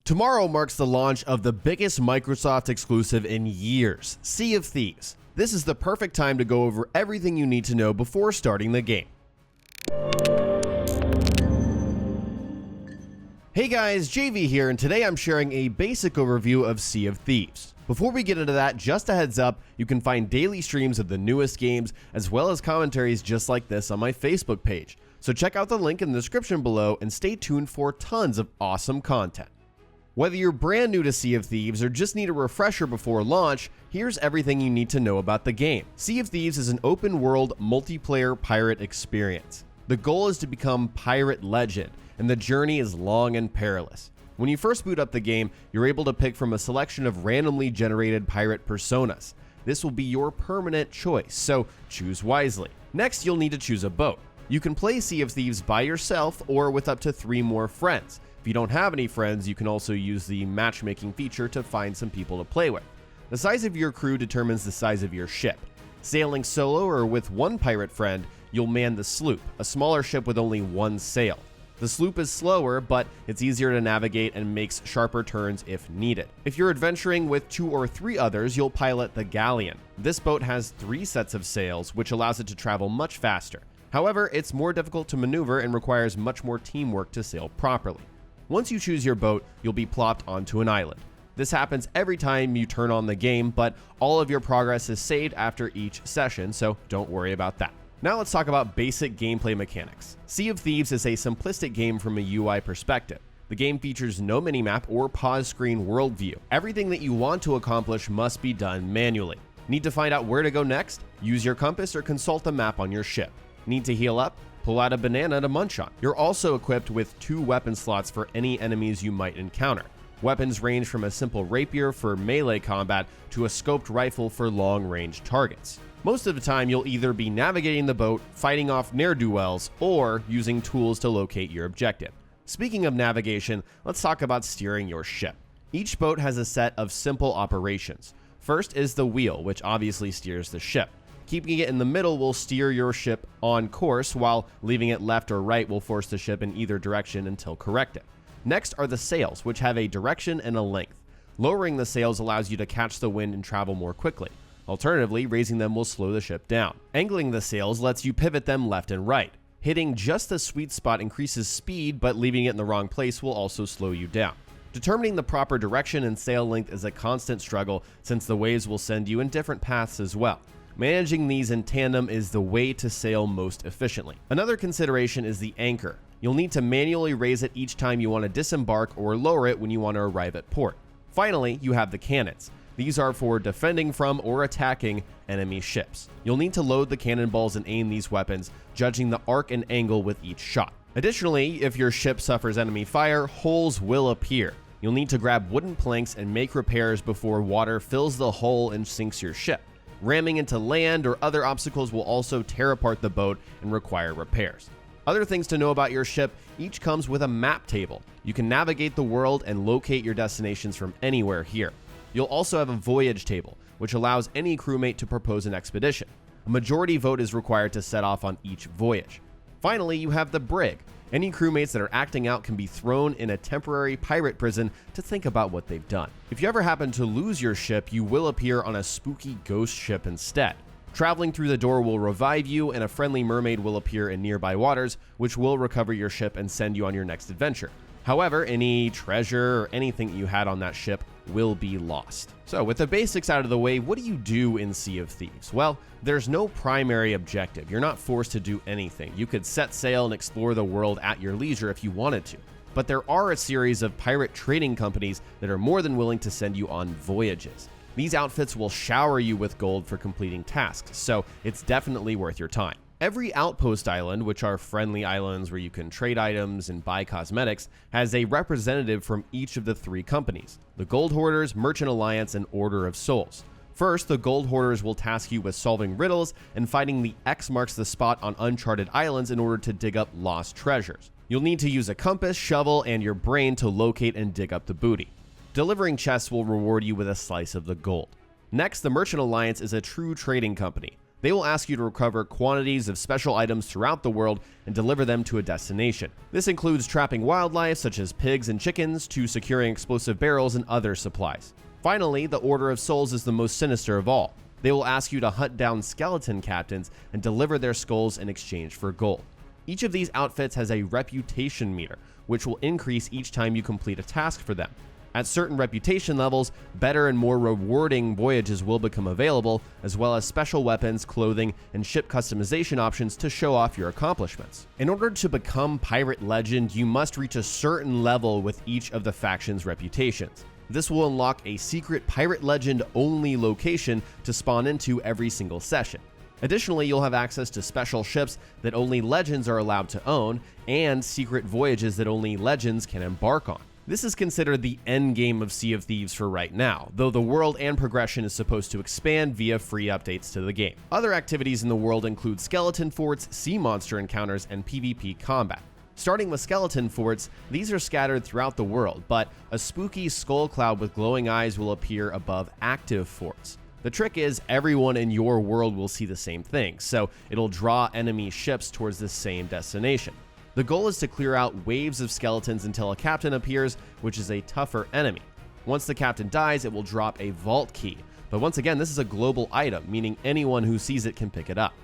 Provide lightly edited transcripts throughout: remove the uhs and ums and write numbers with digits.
Tomorrow marks the launch of the biggest Microsoft exclusive in years, Sea of Thieves. This is the perfect time to go over everything you need to know before starting the game. Hey guys, JV here, and today I'm sharing a basic overview of Sea of Thieves. Before we get into that, just a heads up, you can find daily streams of the newest games, as well as commentaries just like this on my Facebook page. So check out the link in the description below and stay tuned for tons of awesome content. Whether you're brand new to Sea of Thieves or just need a refresher before launch, here's everything you need to know about the game. Sea of Thieves is an open-world, multiplayer pirate experience. The goal is to become pirate legend, and the journey is long and perilous. When you first boot up the game, you're able to pick from a selection of randomly generated pirate personas. This will be your permanent choice, so choose wisely. Next, you'll need to choose a boat. You can play Sea of Thieves by yourself or with up to 3 more friends. If you don't have any friends, you can also use the matchmaking feature to find some people to play with. The size of your crew determines the size of your ship. Sailing solo or with one pirate friend, you'll man the sloop, a smaller ship with only one sail. The sloop is slower, but it's easier to navigate and makes sharper turns if needed. If you're adventuring with 2 or 3 others, you'll pilot the galleon. This boat has 3 sets of sails, which allows it to travel much faster. However, it's more difficult to maneuver and requires much more teamwork to sail properly. Once you choose your boat, you'll be plopped onto an island. This happens every time you turn on the game, but all of your progress is saved after each session, so don't worry about that. Now let's talk about basic gameplay mechanics. Sea of Thieves is a simplistic game from a UI perspective. The game features no minimap or pause screen worldview. Everything that you want to accomplish must be done manually. Need to find out where to go next? Use your compass or consult the map on your ship. Need to heal up? Pull out a banana to munch on. You're also equipped with 2 weapon slots for any enemies you might encounter. Weapons range from a simple rapier for melee combat to a scoped rifle for long-range targets. Most of the time, you'll either be navigating the boat, fighting off ne'er-do-wells, or using tools to locate your objective. Speaking of navigation, let's talk about steering your ship. Each boat has a set of simple operations. First is the wheel, which obviously steers the ship. Keeping it in the middle will steer your ship on course, while leaving it left or right will force the ship in either direction until corrected. Next are the sails, which have a direction and a length. Lowering the sails allows you to catch the wind and travel more quickly. Alternatively, raising them will slow the ship down. Angling the sails lets you pivot them left and right. Hitting just the sweet spot increases speed, but leaving it in the wrong place will also slow you down. Determining the proper direction and sail length is a constant struggle, since the waves will send you in different paths as well. Managing these in tandem is the way to sail most efficiently. Another consideration is the anchor. You'll need to manually raise it each time you want to disembark or lower it when you want to arrive at port. Finally, you have the cannons. These are for defending from or attacking enemy ships. You'll need to load the cannonballs and aim these weapons, judging the arc and angle with each shot. Additionally, if your ship suffers enemy fire, holes will appear. You'll need to grab wooden planks and make repairs before water fills the hole and sinks your ship. Ramming into land or other obstacles will also tear apart the boat and require repairs. Other things to know about your ship: each comes with a map table. You can navigate the world and locate your destinations from anywhere here. You'll also have a voyage table, which allows any crewmate to propose an expedition. A majority vote is required to set off on each voyage. Finally, you have the brig. Any crewmates that are acting out can be thrown in a temporary pirate prison to think about what they've done. If you ever happen to lose your ship, you will appear on a spooky ghost ship instead. Traveling through the door will revive you, and a friendly mermaid will appear in nearby waters, which will recover your ship and send you on your next adventure. However, any treasure or anything you had on that ship will be lost. So with the basics out of the way, what do you do in Sea of Thieves? Well, there's no primary objective. You're not forced to do anything. You could set sail and explore the world at your leisure if you wanted to. But there are a series of pirate trading companies that are more than willing to send you on voyages. These outfits will shower you with gold for completing tasks, so it's definitely worth your time. Every outpost island, which are friendly islands where you can trade items and buy cosmetics, has a representative from each of the 3 companies: the Gold Hoarders, Merchant Alliance, and Order of Souls. First, the Gold Hoarders will task you with solving riddles and finding the X marks the spot on uncharted islands in order to dig up lost treasures. You'll need to use a compass, shovel, and your brain to locate and dig up the booty. Delivering chests will reward you with a slice of the gold. Next, the Merchant Alliance is a true trading company. They will ask you to recover quantities of special items throughout the world and deliver them to a destination. This includes trapping wildlife such as pigs and chickens to securing explosive barrels and other supplies. Finally, the Order of Souls is the most sinister of all. They will ask you to hunt down skeleton captains and deliver their skulls in exchange for gold. Each of these outfits has a reputation meter, which will increase each time you complete a task for them. At certain reputation levels, better and more rewarding voyages will become available, as well as special weapons, clothing, and ship customization options to show off your accomplishments. In order to become Pirate Legend, you must reach a certain level with each of the faction's reputations. This will unlock a secret Pirate Legend only location to spawn into every single session. Additionally, you'll have access to special ships that only Legends are allowed to own, and secret voyages that only Legends can embark on. This is considered the end game of Sea of Thieves for right now, though the world and progression is supposed to expand via free updates to the game. Other activities in the world include skeleton forts, sea monster encounters, and PvP combat. Starting with skeleton forts, these are scattered throughout the world, but a spooky skull cloud with glowing eyes will appear above active forts. The trick is everyone in your world will see the same thing, so it'll draw enemy ships towards the same destination. The goal is to clear out waves of skeletons until a captain appears, which is a tougher enemy. Once the captain dies, it will drop a vault key, but once again, this is a global item, meaning anyone who sees it can pick it up.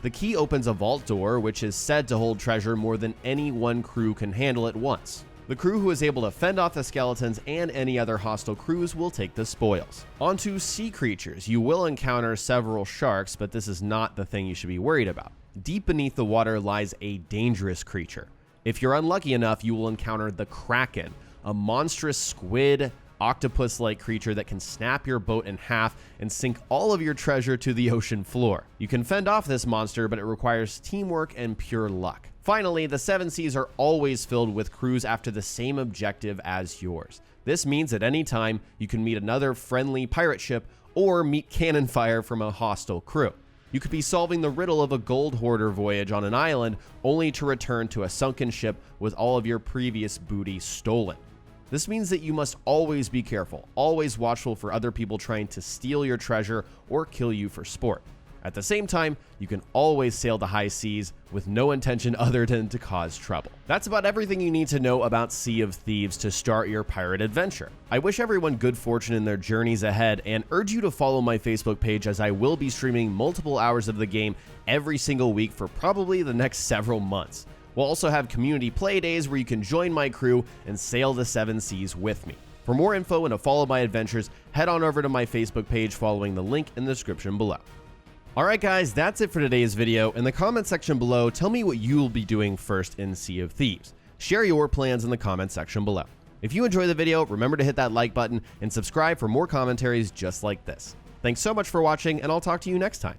The key opens a vault door, which is said to hold treasure more than any one crew can handle at once. The crew who is able to fend off the skeletons and any other hostile crews will take the spoils. Onto sea creatures. You will encounter several sharks, but this is not the thing you should be worried about. Deep beneath the water lies a dangerous creature. If you're unlucky enough, you will encounter the Kraken, a monstrous squid, octopus-like creature that can snap your boat in half and sink all of your treasure to the ocean floor. You can fend off this monster, but it requires teamwork and pure luck. Finally, the Seven Seas are always filled with crews after the same objective as yours. This means at any time you can meet another friendly pirate ship or meet cannon fire from a hostile crew. You could be solving the riddle of a gold hoarder voyage on an island only to return to a sunken ship with all of your previous booty stolen. This means that you must always be careful, always watchful for other people trying to steal your treasure or kill you for sport. At the same time, you can always sail the high seas with no intention other than to cause trouble. That's about everything you need to know about Sea of Thieves to start your pirate adventure. I wish everyone good fortune in their journeys ahead and urge you to follow my Facebook page, as I will be streaming multiple hours of the game every single week for probably the next several months. We'll also have community play days where you can join my crew and sail the seven seas with me. For more info and to follow my adventures, head on over to my Facebook page following the link in the description below. Alright guys, that's it for today's video. In the comment section below, tell me what you'll be doing first in Sea of Thieves. Share your plans in the comment section below. If you enjoyed the video, remember to hit that like button and subscribe for more commentaries just like this. Thanks so much for watching, and I'll talk to you next time.